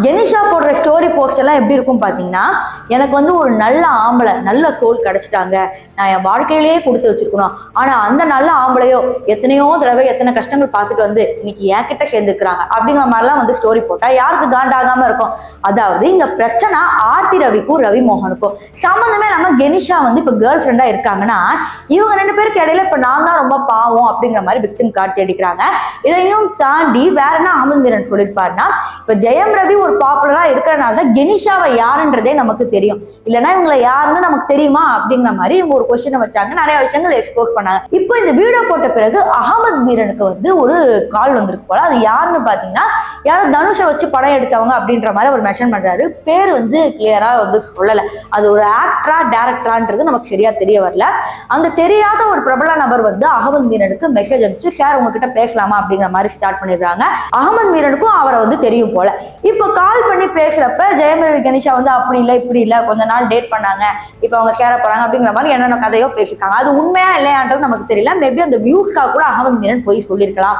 Kenisha போடுற story post எல்லாம் எப்படி இருக்கும் பாத்தீங்கன்னா, எனக்கு வந்து ஒரு நல்ல ஆம்பளை நல்ல சோல் கிடைச்சிட்டாங்க, நான் என் வாழ்க்கையிலேயே கொடுத்து வச்சிருக்கணும், ஆனா அந்த நல்ல ஆம்பளையோ எத்தனையோ தடவை எத்தனை கஷ்டங்கள் பார்த்துட்டு வந்து இன்னைக்கு என் கிட்ட சேர்ந்துக்கிறாங்க அப்படிங்கிற மாதிரிலாம் வந்து ஸ்டோரி போட்டா யாருக்கு காண்டாகாம இருக்கும். அதாவது இங்க பிரச்சனை ஆர்த்தி ரவிக்கும் ரவி மோகனுக்கும் சம்பந்தமே இல்லாம கெனிஷா வந்து இப்ப கேர்ள் ஃப்ரெண்டா இருக்காங்கன்னா இவங்க ரெண்டு பேருக்கு இடையில இப்ப நான் தான் ரொம்ப பாவம் அப்படிங்கிற மாதிரி விக்டிம் கார்டு அடிக்கிறாங்க. இதையும் தாண்டி வேற என்ன அகமது மீரன் சொல்லியிருப்பாருன்னா, இப்ப ஜெயம் ரவி ஒரு பாப்புலரா இருக்கிறனால தான் கெனிஷாவை யாருன்றதே நமக்கு தெரியும், இல்லைன்னா இவங்களை யாருன்னு நமக்கு தெரியுமா அப்படிங்கிற மாதிரி இவங்க ஒரு கொஸ்டினை வச்சாங்க. நிறைய விஷயங்கள் எக்ஸ்போஸ் பண்ணாங்க. இப்போ இந்த வீடியோ போட்ட பிறகு அகமது மீரனுக்கு வந்து ஒரு கால் வந்திருக்கு போல. அது யாருன்னு பாத்தீங்கன்னா, யாரும் தனுஷை வச்சு படம் எடுத்தவங்க அப்படின்ற மாதிரி அவர் மென்ஷன் பண்றாரு. பேர் வந்து கிளியரா வந்து சொல்லல, அது ஒரு ஆக்டரா டைரக்டரான்றது நமக்கு சரியா தெரிய வரல. அந்த தெரியாத ஒரு பிரபல நபர் வந்து அகமது மீரனுக்கு மெசேஜ் அனுப்பிச்சு, சார் உங்ககிட்ட பேசலாமா அப்படிங்கிற மாதிரி ஸ்டார்ட் பண்ணிடுறாங்க. அகமது மீரனுக்கும் அவரை வந்து தெரியும் போல. இப்போ கால் பண்ணி பேசுறப்ப ஜெயம் ரவி கெனிஷா வந்து அப்படி இல்லை இப்படி இல்லை, கொஞ்ச நாள் டேட் பண்ணாங்க, இப்போ அவங்க சேர போறாங்க அப்படிங்கிற மாதிரி என்னென்ன கதையோ பேசிருக்காங்க. அது உண்மையா இல்லையான்றது நமக்கு தெரியல. மேபி அந்த வியூஸ்க்காக கூட அகமது மீரன் போய் சொல்லியிருக்கலாம்.